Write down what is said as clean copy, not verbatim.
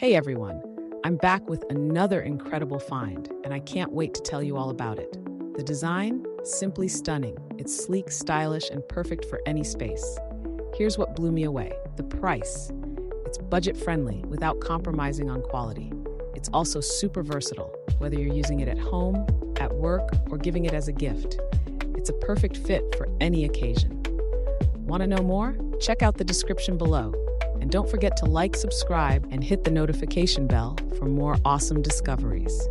Hey everyone, I'm back with another incredible find, and I can't wait to tell you all about it. The design? Simply stunning. It's sleek, stylish, and perfect for any space. Here's what blew me away: the price. It's budget friendly without compromising on quality. It's also super versatile, whether you're using it at home, at work, or giving it as a gift. It's a perfect fit for any occasion. Want to know more? Check out the description below. And don't forget to like, subscribe, and hit the notification bell for more awesome discoveries.